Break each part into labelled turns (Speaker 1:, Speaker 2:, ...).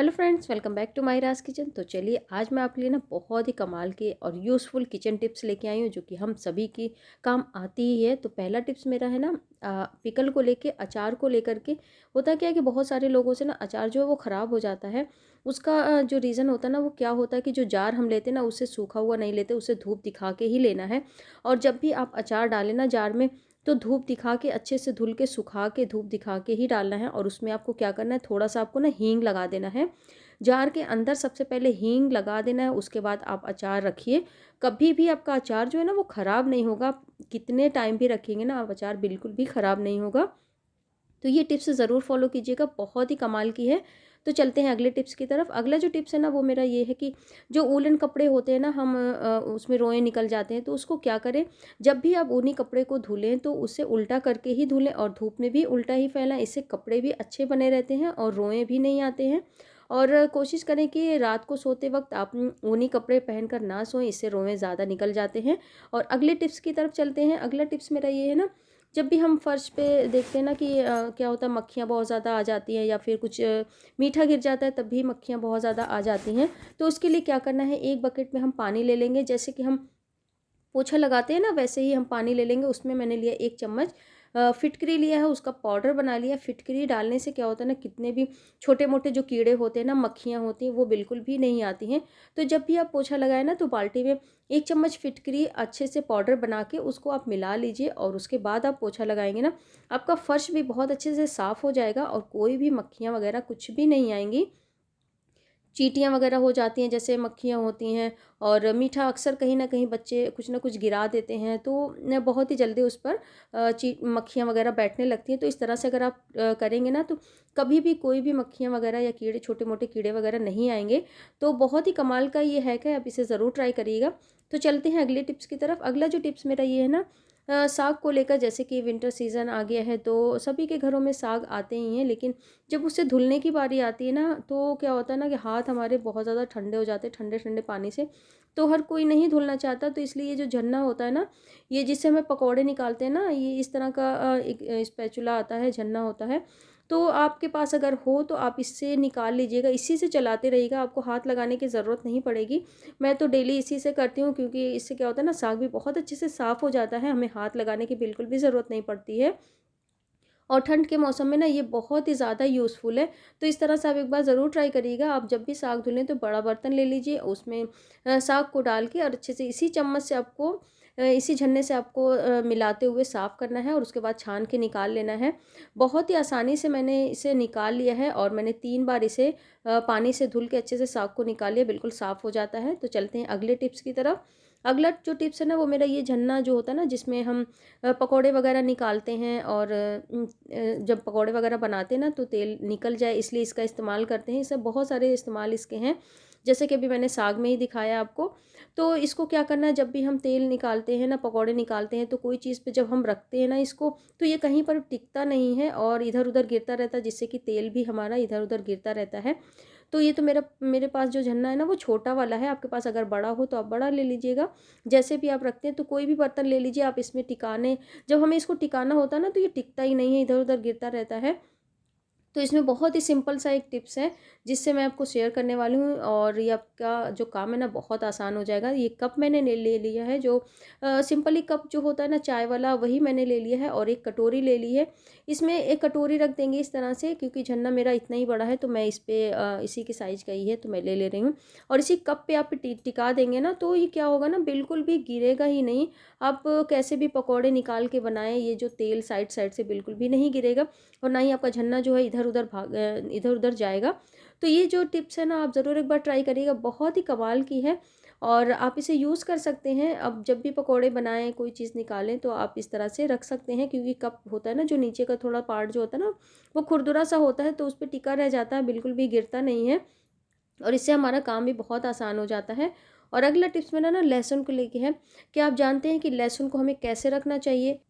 Speaker 1: Hello friends, welcome back to my Raj kitchen. तो चलिए आज मैं आपके लिए ना बहुत ही कमाल के और यूज़फुल किचन टिप्स लेके आई हूँ जो कि हम सभी की काम आती ही है। तो पहला टिप्स मेरा है ना पिकल को लेके, अचार को लेकर के। होता क्या है कि बहुत सारे लोगों से ना अचार जो है वो ख़राब हो जाता है। उसका जो रीज़न होता है ना वो क्या होता है कि जो जार हम लेते हैं ना उसे सूखा हुआ नहीं लेते, उसे धूप दिखा के ही लेना है। और जब भी आप अचार डालें ना जार में, तो धूप दिखा के अच्छे से धुल के सुखा के धूप दिखा के ही डालना है। और उसमें आपको क्या करना है, थोड़ा सा आपको ना हींग लगा देना है जार के अंदर। सबसे पहले हींग लगा देना है, उसके बाद आप अचार रखिए। कभी भी आपका अचार जो है ना वो ख़राब नहीं होगा। आप कितने टाइम भी रखेंगे ना, आप अचार बिल्कुल भी ख़राब नहीं होगा। तो ये टिप्स ज़रूर फॉलो कीजिएगा, बहुत ही कमाल की है। तो चलते हैं अगले टिप्स की तरफ। अगला जो टिप्स है ना वो मेरा ये है कि जो वूलन कपड़े होते हैं ना, हम उसमें रोएँ निकल जाते हैं, तो उसको क्या करें, जब भी आप ऊनी कपड़े को धुलें तो उसे उल्टा करके ही धुलें और धूप में भी उल्टा ही फैलाएँ। इससे कपड़े भी अच्छे बने रहते हैं और रोएँ भी नहीं आते हैं। और कोशिश करें कि रात को सोते वक़्त आप ऊनी कपड़े पहनकर ना सोएँ, इससे रोएँ ज़्यादा निकल जाते हैं। और अगले टिप्स की तरफ चलते हैं। अगला टिप्स मेरा ये है ना, जब भी हम फर्श पे देखते हैं ना कि क्या होता है, मक्खियाँ बहुत ज़्यादा आ जाती हैं या फिर कुछ मीठा गिर जाता है तब भी मक्खियाँ बहुत ज़्यादा आ जाती हैं। तो उसके लिए क्या करना है, एक बकेट में हम पानी ले लेंगे। जैसे कि हम पोछा लगाते हैं ना वैसे ही हम पानी ले लेंगे। उसमें मैंने लिया 1 चम्मच फिटकरी लिया है, उसका पाउडर बना लिया। फिटकरी डालने से क्या होता है ना, कितने भी छोटे-मोटे जो कीड़े होते हैं ना, मक्खियाँ होती हैं, वो बिल्कुल भी नहीं आती हैं। तो जब भी आप पोछा लगाएँ ना तो बाल्टी में 1 चम्मच फिटकरी अच्छे से पाउडर बना के उसको आप मिला लीजिए और उसके बाद आप पोछा लगाएँगे ना, आपका फर्श भी बहुत अच्छे से साफ़ हो जाएगा और कोई भी मक्खियाँ वगैरह कुछ भी नहीं आएँगी। चींटियाँ वगैरह हो जाती हैं, जैसे मक्खियाँ होती हैं। और मीठा अक्सर कहीं न कहीं बच्चे कुछ न कुछ गिरा देते हैं, तो न बहुत ही जल्दी उस पर ची मक्खियाँ वगैरह बैठने लगती हैं। तो इस तरह से अगर आप करेंगे ना तो कभी भी कोई भी मक्खियाँ वगैरह या कीड़े, छोटे-मोटे कीड़े वगैरह नहीं आएँगे। तो बहुत ही कमाल का ये हैक है, आप इसे ज़रूर ट्राई करिएगा। तो चलते हैं अगले टिप्स की तरफ। अगला जो टिप्स मेरा ये है ना, साग को लेकर। जैसे कि विंटर सीज़न आ गया है तो सभी के घरों में साग आते ही हैं, लेकिन जब उसे धुलने की बारी आती है ना तो क्या होता है ना कि हाथ हमारे बहुत ज़्यादा ठंडे हो जाते हैं ठंडे-ठंडे पानी से। तो हर कोई नहीं धुलना चाहता, तो इसलिए ये जो झन्ना होता है ना, ये जिससे हमें पकौड़े निकालते हैं ना, ये इस तरह का एक स्पैचुला आता है, झन्ना होता है। तो आपके पास अगर हो तो आप इससे निकाल लीजिएगा, इसी से चलाते रहिएगा, आपको हाथ लगाने की ज़रूरत नहीं पड़ेगी। मैं तो डेली इसी से करती हूँ, क्योंकि इससे क्या होता है ना, साग भी बहुत अच्छे से साफ़ हो जाता है, हमें हाथ लगाने की बिल्कुल भी ज़रूरत नहीं पड़ती है। और ठंड के मौसम में ना ये बहुत ही ज़्यादा यूज़फुल है। तो इस तरह से आप एक बार ज़रूर ट्राई करिएगा। आप जब भी साग धुलें तो बड़ा बर्तन ले लीजिए, उसमें साग को डाल के और अच्छे से इसी चम्मच से आपको इसी छन्ने से आपको मिलाते हुए साफ़ करना है और उसके बाद छान के निकाल लेना है। बहुत ही आसानी से मैंने इसे निकाल लिया है और मैंने 3 बार इसे पानी से धुल के अच्छे से साग को निकाल लिया, बिल्कुल साफ़ हो जाता है। तो चलते हैं अगले टिप्स की तरफ। अगला जो टिप्स है ना वो मेरा ये झन्ना जो होता है ना, जिसमें हम पकौड़े वगैरह निकालते हैं और जब पकौड़े वगैरह बनाते हैं ना तो तेल निकल जाए इसलिए इसका इस्तेमाल करते हैं। इससे बहुत सारे इस्तेमाल इसके हैं, जैसे कि अभी मैंने साग में ही दिखाया आपको। तो इसको क्या करना है, जब भी हम तेल निकालते हैं ना, पकौड़े निकालते हैं, तो कोई चीज़ पे जब हम रखते हैं ना इसको, तो ये कहीं पर टिकता नहीं है और इधर-उधर गिरता रहता है, जिससे कि तेल भी हमारा इधर-उधर गिरता रहता है। तो ये तो मेरे पास जो झन्ना है ना वो छोटा वाला है, आपके पास अगर बड़ा हो तो आप बड़ा ले लीजिएगा। जैसे भी आप रखते हैं तो कोई भी बर्तन ले लीजिए, आप इसमें टिकाने जब हमें इसको टिकाना होता है ना तो ये टिकता ही नहीं है, इधर-उधर गिरता रहता है। तो इसमें बहुत ही सिंपल सा एक टिप्स है जिससे मैं आपको शेयर करने वाली हूँ और ये आपका जो काम है ना बहुत आसान हो जाएगा। ये कप मैंने ले लिया है, जो सिंपली कप जो होता है ना चाय वाला, वही मैंने ले लिया है। और एक कटोरी ले ली है। इसमें एक कटोरी रख देंगे इस तरह से, क्योंकि झन्ना मेरा इतना ही बड़ा है तो मैं इस पे इसी की साइज़ का ही है तो मैं ले रही हूँ। और इसी कप पे आप टिका देंगे ना तो ये क्या होगा ना, बिल्कुल भी गिरेगा ही नहीं। आप कैसे भी पकौड़े निकाल के बनाएं, ये जो तेल साइड साइड से बिल्कुल भी नहीं गिरेगा और ना ही आपका झन्ना जो है इधर-उधर जाएगा। तो ये जो टिप्स है ना आप ज़रूर एक बार ट्राई करिएगा, बहुत ही कमाल की है और आप इसे यूज़ कर सकते हैं। अब जब भी पकौड़े बनाएँ, कोई चीज़ निकालें तो आप इस तरह से रख सकते हैं, क्योंकि कप होता है ना जो नीचे का थोड़ा पार्ट जो होता है ना, वो खुरदुरा सा होता है तो उस पे टिका रह जाता है, बिल्कुल भी गिरता नहीं है और इससे हमारा काम भी बहुत आसान हो जाता है। और अगला टिप्स मेरा ना लहसुन को लेके है। क्या आप जानते हैं कि लहसुन को हमें कैसे रखना चाहिए?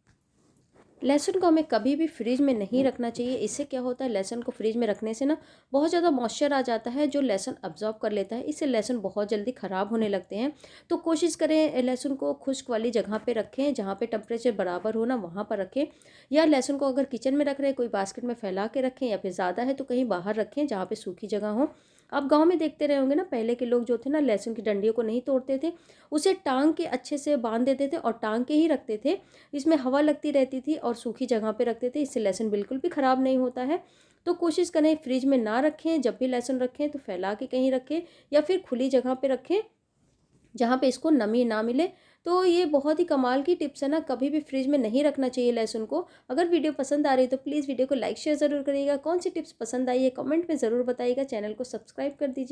Speaker 1: लहसुन को हमें कभी भी फ्रिज में नहीं रखना चाहिए। इससे क्या होता है, लहसुन को फ्रिज में रखने से ना बहुत ज़्यादा मॉइस्चर आ जाता है जो लहसुन अब्जॉर्ब कर लेता है। इससे लहसुन बहुत जल्दी ख़राब होने लगते हैं। तो कोशिश करें लहसुन को खुश्क वाली जगह पे रखें, जहाँ पे टेम्परेचर बराबर हो ना वहाँ पर रखें। या लहसुन को अगर किचन में रख रहे हैं, कोई बास्केट में फैला के रखें, या फिर ज़्यादा है तो कहीं बाहर रखें जहाँ पर सूखी जगह हो। आप गाँव में देखते रहे होंगे ना, पहले के लोग जो थे ना लहसुन की डंडियों को नहीं तोड़ते थे, उसे टाँग के अच्छे से बाँध देते थे और टाँग के ही रखते थे। इसमें हवा लगती रहती थी और सूखी जगह पे रखते थे, इससे लहसुन बिल्कुल भी ख़राब नहीं होता है। तो कोशिश करें फ्रिज में ना रखें, जब भी लहसुन रखें तो फैला के कहीं रखें या फिर खुली जगह पे रखें, जहाँ पे इसको नमी ना मिले। तो ये बहुत ही कमाल की टिप्स है ना, कभी भी फ्रिज में नहीं रखना चाहिए लहसुन को। अगर वीडियो पसंद आ रही है तो प्लीज़ वीडियो को लाइक शेयर ज़रूर करिएगा। कौन सी टिप्स पसंद आई है कमेंट में ज़रूर बताइएगा। चैनल को सब्सक्राइब कर दीजिए।